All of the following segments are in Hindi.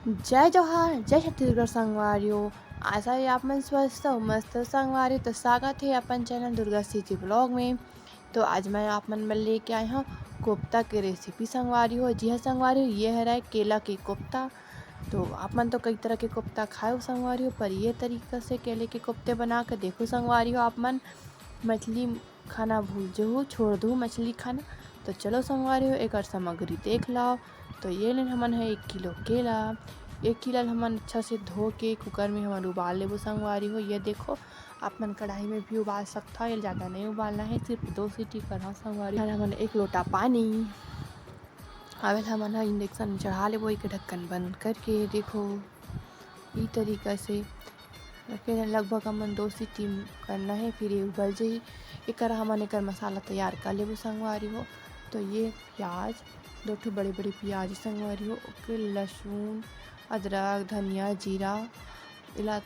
जय जोहार, जय छत्तीसगढ़ संगवारियों। आशा है आप मन स्वस्थ हो, मस्त हो संगवारी। तो स्वागत है अपन चैनल दुर्गा सिटी ब्लॉग में। तो आज मैं आप मन में लेके आई हूँ कोफ्ता की रेसिपी संगवारी हो। जी हाँ संगवारी हो, ये है रहा है केला की कोफ्ता। तो आप मन तो कई तरह के कोफ्ता खाए हो संगवारी हो, पर ये तरीका से केले के कोफ्ते बना कर देखो संगवारी हो। आप मन मछली खाना भूल जाओ, छोड़ दो मछली खाना। तो चलो संगवारी हो, एक सामग्री देख लाओ। तो ये लेन हमन है 1 किलो केला। 1 किलो हमन अच्छा से धो के कुकर में हमन उबाल लेबो संगवारी हो। ये देखो आप मन कढ़ाई में भी उबाल सकता है, ज़्यादा नहीं उबालना है, सिर्फ 2 सीटी करना संगवारी। हमन 1 लोटा पानी अवेल हमन इंडक्शन चढ़ा लेबो, एक ढक्कन बंद करके। देखो ई तरीका से रखे लगभग हमन 2 सीटी करना है, फिर ये उबल जाई। एकर हमन एकर मसाला तैयार कर लेबो संगवारी हो। तो ये प्याज, 2 ठो बड़े बड़े प्याज संगवारी हो, ओके लहसुन, अदरक, धनिया, जीरा इला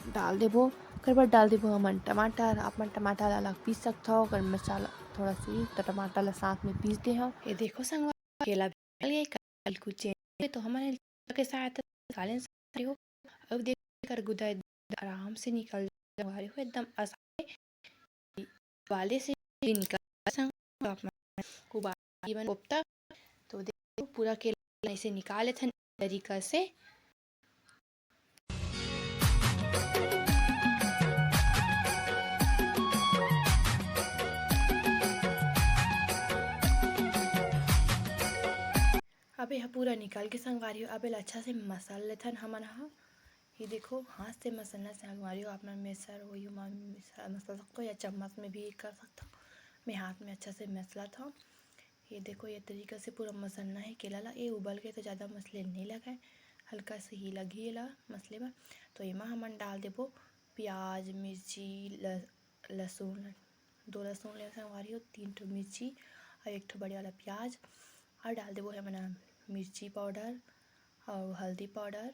डाल देबो। ओकर बाद डाल देबो हमन टमाटर। आप मन टमाटर ला अलग पीस सकथो, ओकर मसाला थोड़ा सी तो टमाटर ला साथ में पीस दे हव। ये देखो संगवारी केला भी गल गई, कल कुछ तो हमन के साथ निकाले सकते हो। अब देख कर गुदा आराम से निकल संगवारी हो, एकदम आसान वाले से निकल संग आप मन उबाली बन कोफ्ता। तो देखो पूरा केला ऐसे निकाले थे तरीका से। अब यह पूरा निकाल के संगवारी हो, अब एला अच्छा से मसल लेथन हमन हा। ये देखो हाथ से मसलना संगवारी हो, आप मन मिक्सर हो यू मसल सकते हो या चम्मच में भी कर सकते हो। मैं हाथ में अच्छा से मसला था। ये देखो ये तरीका से पूरा मसलना है केला ला। ये उबल के तो ज़्यादा मसले नहीं लगाए, हल्का से ही लगी एला मसले में। तो एमा हमन डाल देबो प्याज, मिर्ची, लहसुन, 2 लहसुन ले संगवारी हो, 3 ठो मिर्ची और 1 ठो बड़े वाला प्याज। और डाल देबो हमन मिर्ची पाउडर और हल्दी पाउडर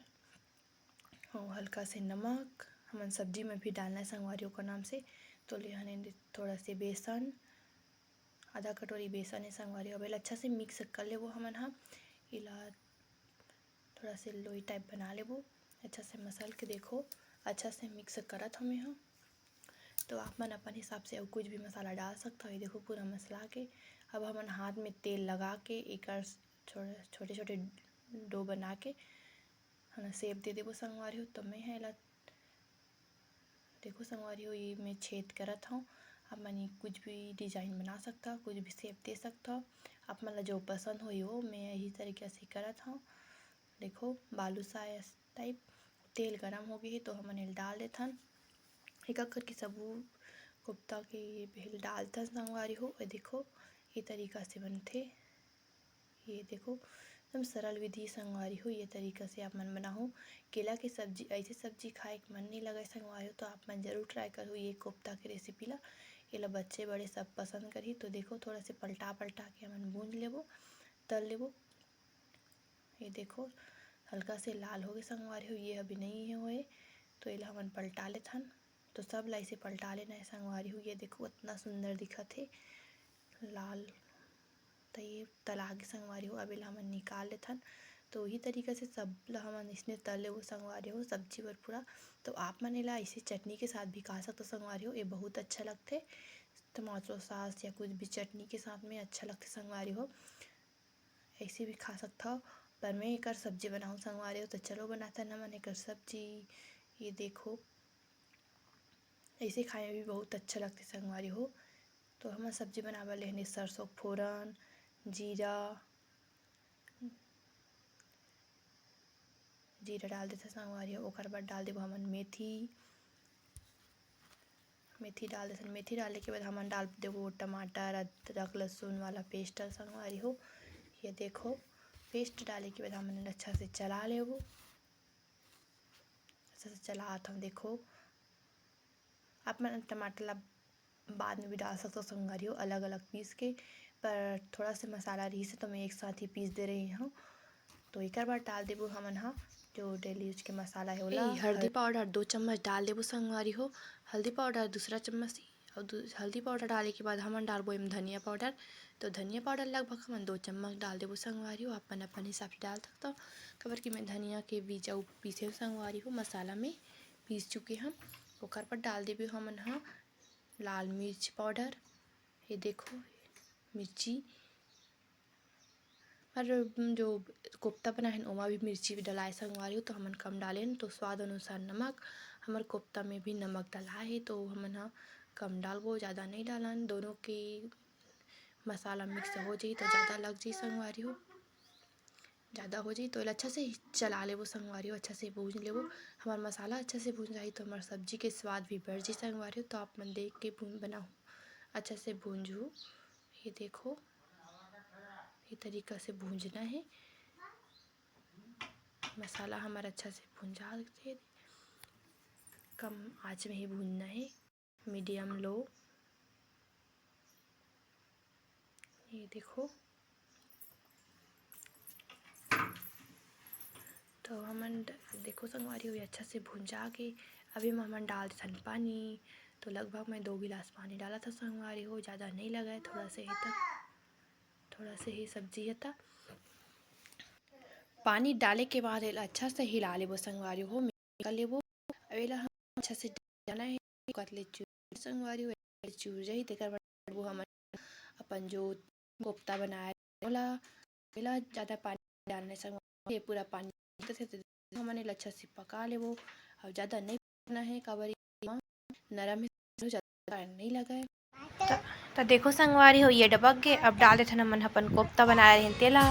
और हल्का से नमक। हमन सब्जी में भी डालना है संगवारियों का नाम से। तो ले हने थोड़ा से बेसन, आधा कटोरी बेसन है संगवारी। अब अच्छा से मिक्स कर लेबो हमन हा। इला थोड़ा से लोई टाइप बना लेबो, अच्छा से मसल के। देखो अच्छा से मिक्स करत हमें हा। तो आप मन अपन हिसाब से और कुछ भी मसाला डाल सकता हो। ये देखो पूरा मसला के अब हमन हाथ में तेल लगा के एक छोटे छोटे डो बना के है सेप दे देबो संगवारी हो। तो मैं है ला देखो संगवारी हो, ये मैं छेद करत हूँ। आप मन कुछ भी डिजाइन बना सकता हो, कुछ भी शेप दे सकता हो। आप मन ला जो पसंद हो वो मैं यही तरीके से करत हूँ। देखो बालू सा टाइप तेल गरम हो गई तो हमन इल डाल देथन एक करके सबू कोफ्ता के पहले डालथन संगवारी हो। देखो ये तरीका से बनथे। ये देखो एकदम सरल विधि संगवारी हो, ये तरीका से आप मन बनाओ केला की सब्जी। ऐसे सब्जी खाए के मन नहीं लगे संगवारी हो, तो आप मन जरूर ट्राई करो ये कोफ्ता की रेसिपी ला। ये ला बच्चे बड़े सब पसंद करी। तो देखो थोड़ा से पलटा पलटा के हमन भून लेबो, तल लेबो। ये देखो हल्का से लाल हो गए संगवारी हो, ये अभी नहीं है होए। तो ये हमन पलटा लेथन। तो सब ला इसे पलटा लेना है संगवारी हो। ये देखो इतना सुंदर दिखत है लाल। तो ये तला के संगवारी हो, अब एला हमन निकाल लेथन। तो वही तरीका से सब ला हमन इसने तल ले वो संगवारी हो सब्जी बर पूरा। तो आप मन एला इसे चटनी के साथ भी खा सकते हो संगवारी हो, ये बहुत अच्छा लगते। टमाटर सॉस या कुछ भी चटनी के साथ में अच्छा लगते संगवारी हो, ऐसे भी खा सकता हो। पर मैं एक सब्जी बनाऊँ संगवारी हो, तो चलो बनाता न मन एक सब्जी। ये देखो ऐसे खाए में भी बहुत अच्छा लगते संगवारी हो। तो हम सब्जी बनावे लेहने सरसों फोरन, जीरा जीरा डाल देते संगवारी हो। ओकर बाद डाल देबो हमन मेथी, मेथी डाल देते। मेथी डालने के बाद हमन डाल देबो टमाटर, अदरक, लहसुन वाला पेस्ट संगवारी हो। ये देखो पेस्ट डाले के बाद हमन अच्छा से चला लेबो, अच्छा से चलात हम। देखो आप मन टमाटर ला बाद में भी डाल सकते हो संगवारी हो अलग अलग पीस के, पर थोड़ा से मसाला रही से तो मैं एक साथ ही पीस दे रही हूँ। तो एक बार डाल देबो हमन हा जो डेली यूज के मसाला है ओला। हल्दी पाउडर 2 चम्मच डाल देबो संगवारी हो। हल्दी पाउडर दूसरा चम्मच और हल्दी पाउडर डाले के बाद हमन डालबो एम धनिया पाउडर तो धनिया पाउडर लगभग हम 2 चम्मच डाल देबो संगवारी हो, अपन अपन हिसाब से डाल सकता। खबर कि मैं धनिया के बीज अउ पीसे संगवारी हो, मसाला में पीस चुके हम। ओकर पर डाल देबे हमन ह लाल मिर्च पाउडर। ये देखो मिर्ची और जो कोफ्ता बनाए ओमा भी मिर्ची भी डलाए संगवारी हो, तो हमन कम डालेन। तो स्वाद अनुसार नमक, हमर कोफ्ता में भी नमक डला है तो हमन ह कम डालबो, ज़्यादा नहीं डालन। दोनों के मसाला मिक्स हो जाई तो ज़्यादा लग जाई संगवारी हो, ज़्यादा हो जाई तो अच्छा से चला लेबो संगवारी हो, अच्छा से भून लेबो। हमार मसाला अच्छा से भून जाई तो हमार सब्जी के स्वाद भी बढ़ जाई संगवारी हो। तो आप मन देख के बनाओ, अच्छा से भूंजू। ये देखो ये तरीका से भूंजना है। मसाला हमारा अच्छा से भूंजा के कम आंच में ही भूनना है, मीडियम लो। ये देखो तो हमन देखो संगवारी हुई अच्छा से भूंजा के अभी हमन डाल देथन पानी। तो लगभग मैं 2 गिलास पानी डाला था संगवारी हो, ज़्यादा नहीं लगाए, थोड़ा से ही सब्जी है था। पानी डाले के बाद अच्छा से हिला लेबो संगवारी हो, मिक्स कर लेबो। अवेला हम अच्छा से जाना है कतले चूर संगवारी हो, चूर जाही तेकर बाद वो हमन अपन जो कोफ्ता बनाए ओला अवेला ज़्यादा पानी डालने संगवारी ये पूरा पानी हमन अच्छा से पका लेबो। और ज़्यादा नहीं पकाना है, काबर नरम है, ज़्यादा नहीं लगाए। तो देखो संगवारी हो ये डबक के अब डाल देथन हमन अपन कोफ्ता बनाए रहें तेला।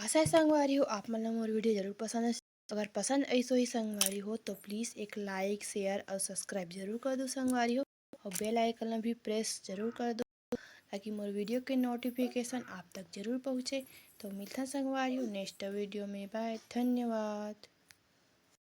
आशा है संगवारी हो आप मन ला मोर वीडियो जरूर पसंद है। अगर पसंद ऐसो ही संगवारी हो तो प्लीज़ एक लाइक शेयर और सब्सक्राइब जरूर कर दो संगवारी हो, और बेल आइकन भी प्रेस जरूर कर दो ताकि मोर वीडियो के नोटिफिकेशन आप तक जरूर पहुँचे। तो मिलता संगवारी हो नेक्स्ट वीडियो में, बाय, धन्यवाद।